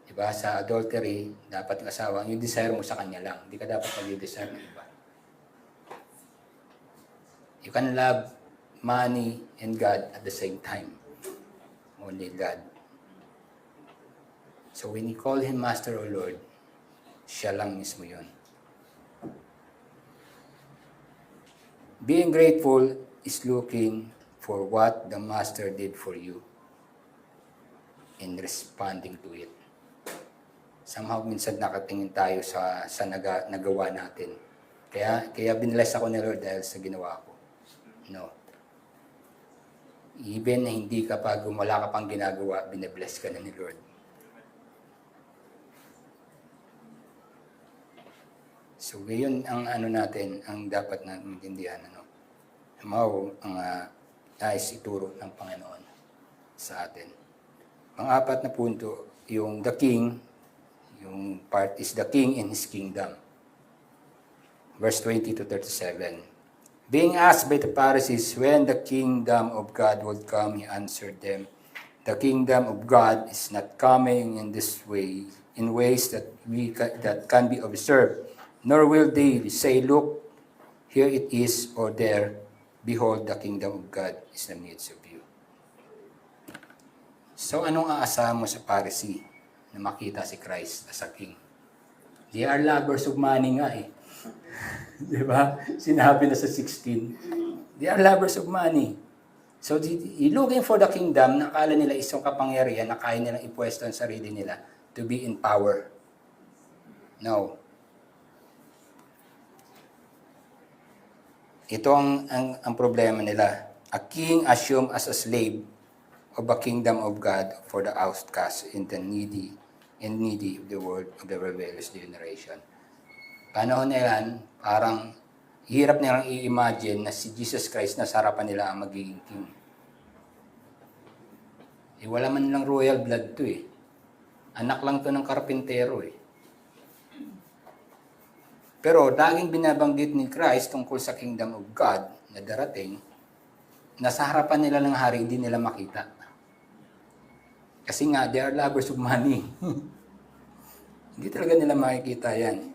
Diba? Sa adultery, dapat ng asawa, yung desire mo sa kanya lang. Hindi ka dapat mag-desire ng iba. You can love money and God at the same time. Only God. So when you call Him Master or Lord, siya lang mismo yun. Being grateful is looking for what the Master did for you and responding to it. Somehow, minsan nakatingin tayo sa nagawa natin. Kaya binless ako ni Lord dahil sa ginawa ko. No. Even na hindi ka pa, wala ka pang ginagawa, binabless ka na ni Lord. So, ngayon ang natin, ang dapat na maintindihan, Somehow, ang nais ituro ng Panginoon sa atin. Pang-apat na punto, yung the king, yung part is the king in his kingdom. Verse 20 to 37. Being asked by the Pharisees when the kingdom of God would come, he answered them, the kingdom of God is not coming in this way, in ways that can be observed, nor will they say, look, here it is, or there, behold, the kingdom of God is in the midst of you. So, anong aasahan mo sa Pharisee na makita si Christ as a king? They are lovers of money nga eh. Diba? Sinabi na sa 16. They are lovers of money. So, looking for the kingdom, nakala nila isang kapangyarihan na kaya nilang ipwesto ang sarili nila to be in power. No. Ito ang problema nila. A king assumed as a slave of a kingdom of God for the outcast and the needy of the world of the rebellious generation. Panahon na yan, parang hirap nilang i-imagine na si Jesus Christ na sa harapan nila ang magiging king. Wala man lang royal blood to eh. Anak lang to ng karpintero eh. Pero laging binabanggit ni Christ tungkol sa kingdom of God na darating, na sa harapan nila ng hari, hindi nila makita. Kasi nga, they are lovers of money. Hindi talaga nila makikita yan.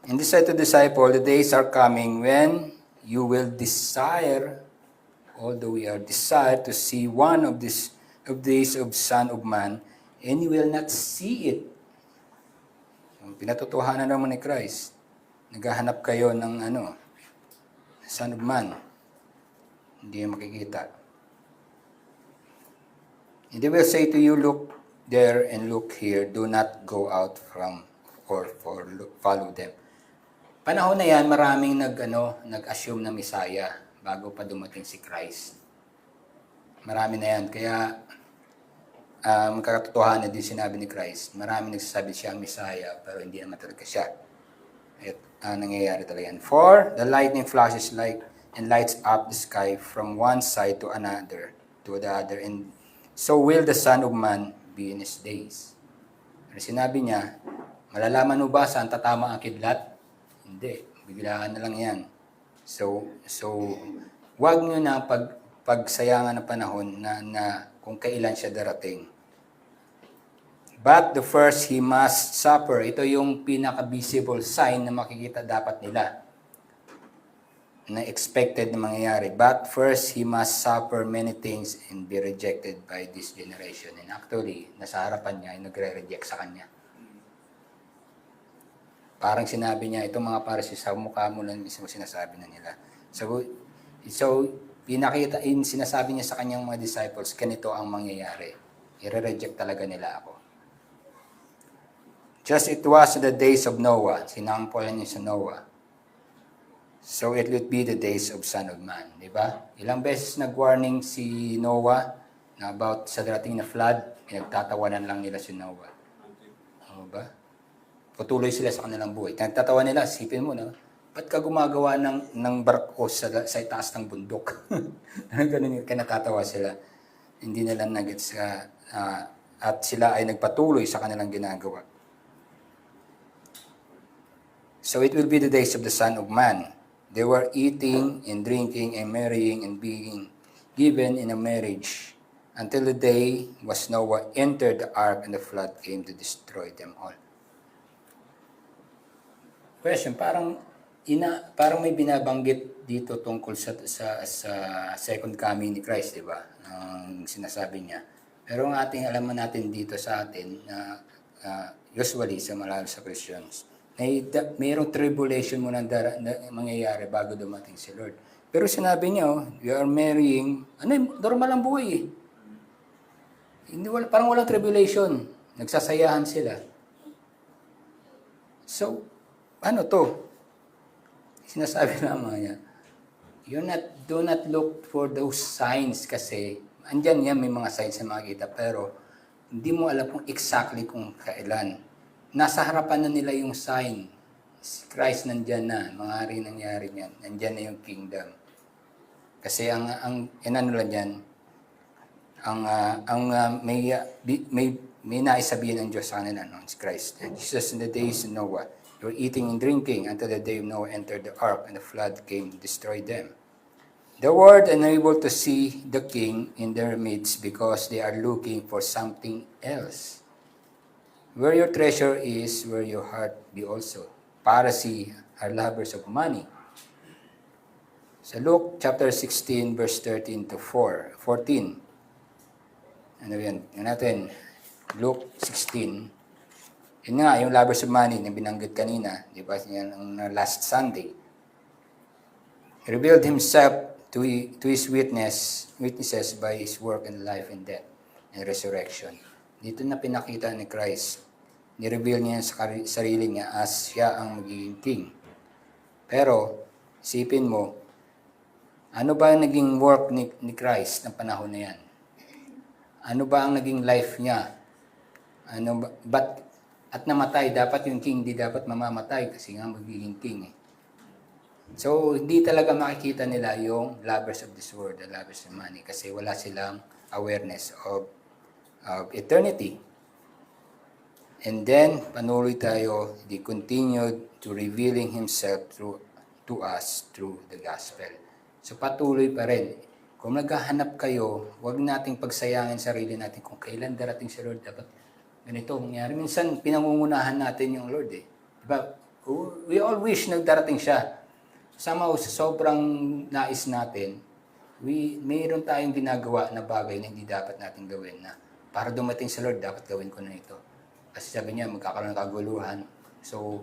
And this said to the disciple, the days are coming when you will desire, although we are desired to see one of these of Son of Man, and you will not see it. Pinatotohanan naman ni Christ. Naghahanap kayo ng Son of Man. Hindi makikita. And they will say to you, look there and look here. Do not go out or follow them. Panahon na yan, maraming nag-assume na Messiah bago pa dumating si Christ. Marami na yan. Kaya, katotohanan din sinabi ni Christ, maraming nagsasabi siya ang Messiah, pero hindi naman talaga siya. At nangyayari talaga yan. For the lightning flashes like and lights up the sky from one side to another, to the other, and so will the Son of Man be in his days. Pero sinabi niya, malalaman mo ba saan tatama ang kidlat? Hindi, biglaan na lang yan. So wag nyo na pagsayangan ng panahon na kung kailan siya darating. But the first he must suffer. Ito yung pinaka-visible sign na makikita dapat nila na expected na mangyayari. But first he must suffer many things and be rejected by this generation. And actually, nasa harapan niya ay nagre-reject sa kanya. Parang sinabi niya, itong mga Pharisees, sa mukha mo lang mismo sinasabi na nila. So sinasabi niya sa kanyang mga disciples, ganito ang mangyayari. I-reject talaga nila ako. Just it was the days of Noah. Sinampulan niya sa Noah. So it would be the days of Son of Man. Diba? Ilang beses nag-warning si Noah na about sa darating na flood, pinagtatawanan lang nila si Noah. O ba? Patuloy sila sa kanilang buhay. Nagtatawa nila, isipin mo na, ba't ka gumagawa ng barko sa itaas ng bundok? Ganun yung kinatatawa sila. Hindi nila nagets at sila ay nagpatuloy sa kanilang ginagawa. So it will be the days of the Son of Man. They were eating and drinking and marrying and being given in a marriage until the day was Noah entered the ark and the flood came to destroy them all. Question, parang may binabanggit dito tungkol sa second coming ni Christ, di ba? Ang sinasabi niya. Pero ang alaman natin dito sa atin na usually sa malalim sa Christians, mayroong tribulation muna na mangyayari bago dumating si Lord. Pero sinabi niya, we are marrying, normal ang buhay eh. Parang walang tribulation. Nagsasayahan sila. So, sinasabi naman niya, do not look for those signs kasi, andyan yan, may mga signs na makikita, pero hindi mo alam kung exactly kung kailan. Nasa harapan na nila yung sign. Si Christ nandyan na, mga nangyari niyan. Nandyan na yung kingdom. Kasi may naisabihin ng Diyos sa kanila, si Christ. And Jesus in the days of Noah, they were eating and drinking until the day of Noah entered the ark and the flood came to destroy them. The world unable to see the king in their midst because they are looking for something else. Where your treasure is, where your heart be also. Pharisee are lovers of money. So Luke chapter 16 verse 13 to 14. Ano yan? Yan natin. Luke 16. Yun nga, yung lovers of money na binanggit kanina, di ba? Yan ang last Sunday. He revealed himself to his witnesses by his work in life and death and resurrection. Dito na pinakita ni Christ. Ni-reveal niya sa sarili niya as siya ang magiging king. Pero, isipin mo, ano ba ang naging work ni Christ ng panahon na yan? Ano ba ang naging life niya? At namatay, dapat yung king, di dapat mamamatay kasi nga magiging king eh. So, hindi talaga makikita nila yung lovers of this world, the lovers of money, kasi wala silang awareness of eternity. And then, panuloy tayo, he continued to revealing himself to us through the gospel. So, patuloy pa rin. Kung naghahanap kayo, huwag nating pagsayangin sarili natin kung kailan darating si Lord, dapat ganito mangyari. Minsan, pinangungunahan natin yung Lord eh. Diba? We all wish nagdarating siya. Somehow, sa sobrang nais natin, mayroon tayong ginagawa na bagay na hindi dapat natin gawin na para dumating sa Lord, dapat gawin ko na ito. Kasi sabi niya, magkakaroon ng kaguluhan. So,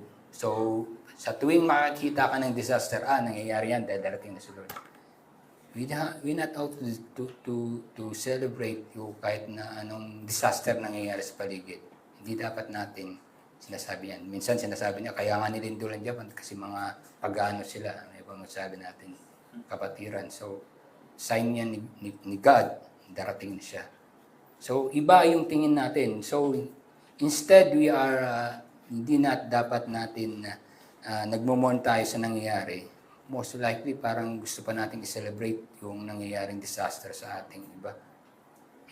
sa tuwing makakita ka ng disaster, nangyayari yan dahil darating na si Lord. We're not out to celebrate yung kahit na anong disaster nangyayari sa paligid. Hindi dapat natin Sinasabi yan. Minsan sinasabi niya, kaya nga nilindulan Japan kasi mga pag-ano sila. May pa masabi natin, kapatiran. So, sign yan ni God, darating na siya. So, iba yung tingin natin. So, instead, we are, hindi dapat natin nagmumon tayo sa nangyayari. Most likely, parang gusto pa natin i-celebrate yung nangyayaring disaster sa ating iba.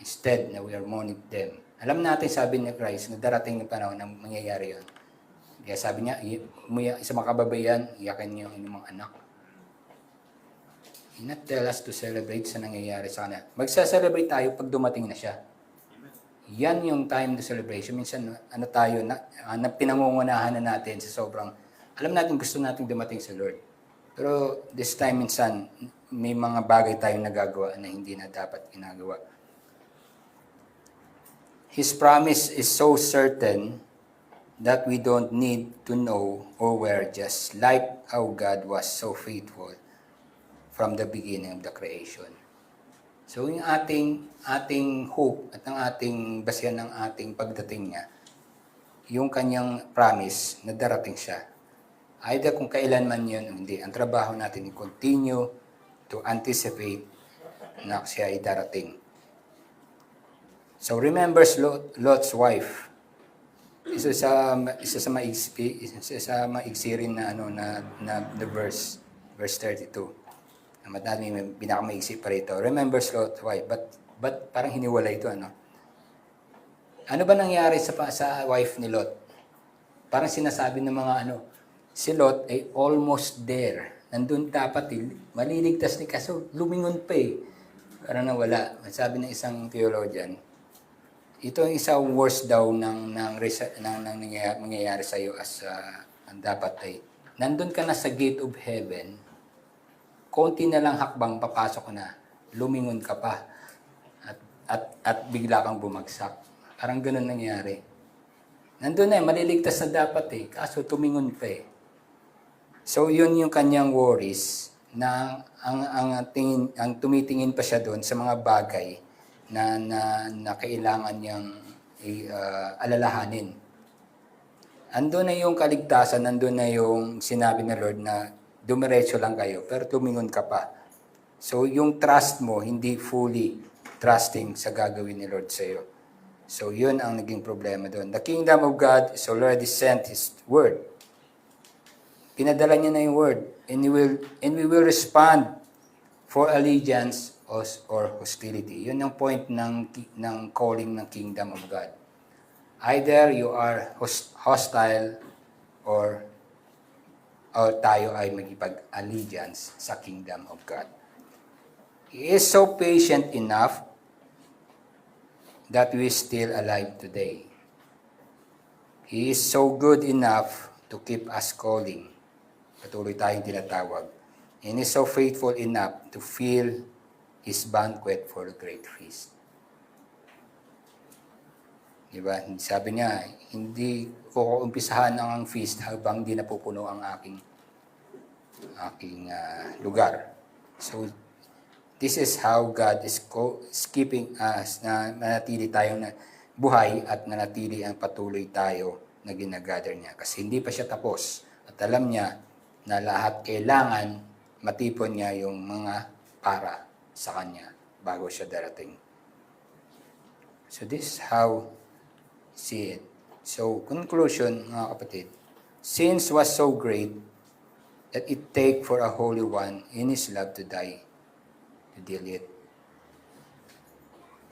Instead, na we are mourning them. Alam natin, sabi ni Christ, na darating ng panahon na mangyayari yun. Kaya sabi niya, sa mga kababayan, iyakin niyo ang inyong mga anak. He not tell us to celebrate sa nangyayari sa kanya. Magsa-celebrate tayo pag dumating na siya. Yan yung time to celebration. Minsan, pinangungunahan na natin sa sobrang, alam natin gusto natin dumating sa Lord. Pero this time minsan, may mga bagay tayong nagagawa na hindi na dapat ginagawa. His promise is so certain that we don't need to know or where, just like how God was so faithful from the beginning of the creation. So yung ating hope at ang ating basihan ng ating pagdating niya, yung kanyang promise na darating siya. Either kung kailan man yun o hindi, ang trabaho natin i continue to anticipate na siya ay darating. So remembers Lot's wife. Isa sa maigsi rin na verse 32. Namat natin may pinakamaigsi pa rito. Remembers Lot's wife, but parang hiniwalay ito, ano? Ano ba nangyari sa wife ni Lot? Parang sinasabi ng mga si Lot ay almost there. Nandun dapat maliligtas ni kaso lumingon pa eh. Parang nawala. Sabi ng isang theologian, ito ang isang worst daw ng mangyayari sa iyo as ang dapat ay nandun ka na sa gate of heaven, konti na lang hakbang papasok na, lumingon ka pa at bigla kang bumagsak. Parang ganoon nangyari. Nandun na maliligtas na dapat kaso tumingon pa eh. So yun yung kanyang worries na ang tumitingin pa siya doon sa mga bagay na kailangan niyang alalahanin. Andun na yung kaligtasan, nandun na yung sinabi ng Lord na dumiretso lang kayo, pero tumingon ka pa. So yung trust mo, hindi fully trusting sa gagawin ni Lord sa iyo. So yun ang naging problema doon. The kingdom of God is already sent His word. Pinadala niya na yung word, and we will respond for allegiance or hostility. Yun ang point ng calling ng kingdom of God. Either you are hostile or tayo ay magipag-allegiance sa kingdom of God. He is so patient enough that we still alive today. He is so good enough to keep us calling. Patuloy tayong tinatawag. And He is so faithful enough to fill His banquet for the great feast. Diba? Sabi niya, hindi ko umpisahan ang feast habang hindi napupuno ang aking lugar. So, this is how God is keeping us na manatili tayong buhay at nanatili ang patuloy tayo na ginagather niya. Kasi hindi pa siya tapos. At alam niya na lahat kailangan matipon niya yung mga para sa kanya bago siya darating. So this is how see it. So conclusion, mga kapatid, sins was so great that it take for a holy one in His love to die to deal it.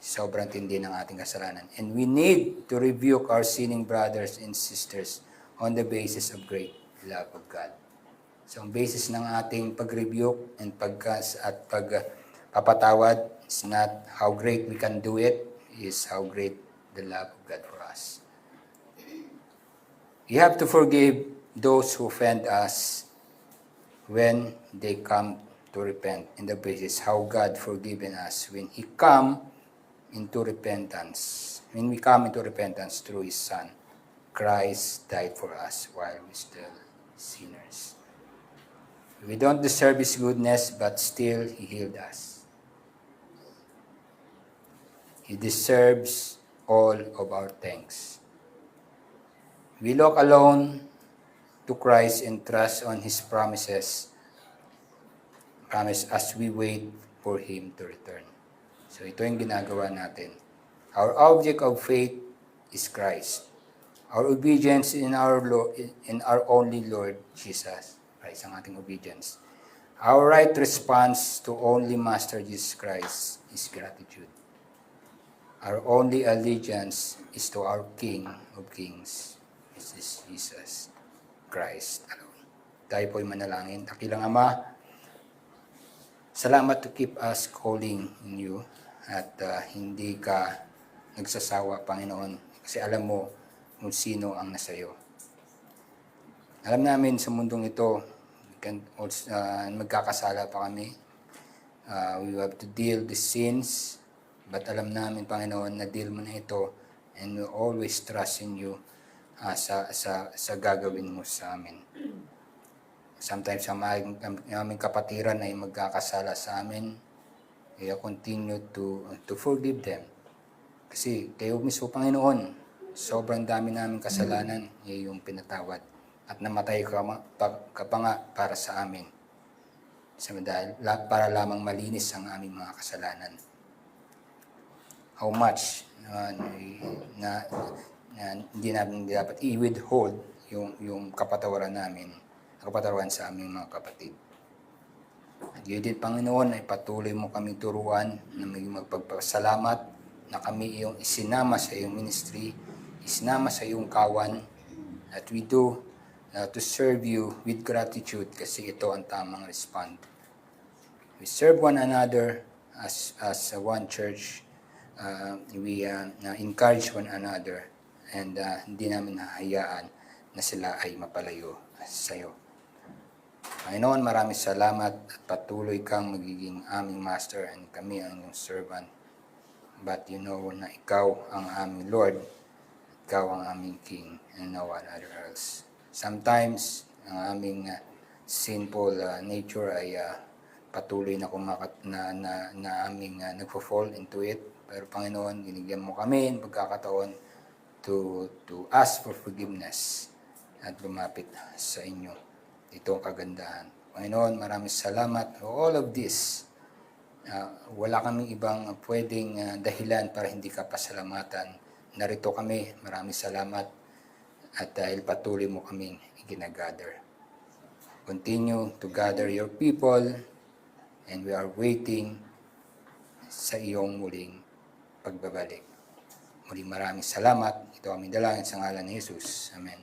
Sobrang tindi ng ating kasalanan. And we need to rebuke our sinning brothers and sisters on the basis of great love of God. So ang basis ng ating pag-rebuke and pagpapatawad is not how great we can do it, is how great the love of God for us. We have to forgive those who offend us when they come to repent. In the basis how God forgiven us when He come into repentance. When we come into repentance through His Son, Christ died for us while we still sinners. We don't deserve His goodness, but still He healed us. He deserves all of our thanks. We look alone to Christ and trust on His promise as we wait for Him to return. So ito yung ginagawa natin. Our object of faith is Christ. Our obedience in our only Lord Jesus Christ, ang ating obedience. Our right response to only Master Jesus Christ is gratitude. Our only allegiance is to our King of Kings, which is Jesus Christ alone. Tayo po'y manalangin. Dakilang Ama, salamat to keep us calling in you at hindi ka nagsasawa, Panginoon, kasi alam mo kung sino ang nasa iyo. Alam namin sa mundong ito, magkakasala pa kami. We have to deal the sins, but alam namin, Panginoon, na deal mo na ito and we always trust in you sa gagawin mo sa amin. Sometimes ang aming kapatiran ay magkakasala sa amin. We continue to forgive them. Kasi kayo mismo, Panginoon, sobrang dami namin kasalanan, yung pinatawad. At namatay ka pa nga para sa amin. Para lamang malinis ang aming mga kasalanan. How much na hindi namin dapat i-withhold yung kapatawaran namin, kapatawaran sa aming mga kapatid. At yun din, Panginoon, ay patuloy mo kaming turuan na maging magpagpasalamat na kami iyong isinama sa iyong ministry, isinama sa iyong kawan, at we do to serve you with gratitude kasi ito ang tamang respond. We serve one another as one church. We encourage one another and hindi namin hahayaan na sila ay mapalayo sa iyo. Panginoon, maraming salamat at patuloy kang magiging aming master and kami ang iyong servant. But you know na ikaw ang aming Lord, ikaw ang aming King, and no one other else. Sometimes, ang aming sinful nature ay patuloy na aming nagpo-fall into it. Pero Panginoon, binigyan mo kami ng pagkakataon to ask for forgiveness at lumapit sa inyo. Ito ang kagandahan. Panginoon, maraming salamat for all of this. Wala kaming ibang pwedeng dahilan para hindi ka pasalamatan. Narito kami, maraming salamat at dahil patuloy mo kaming ginagather. Continue to gather your people and we are waiting sa iyong muling pagbabalik. Muling maraming salamat. Ito aming dalangin sa ngalan ni Jesus. Amen.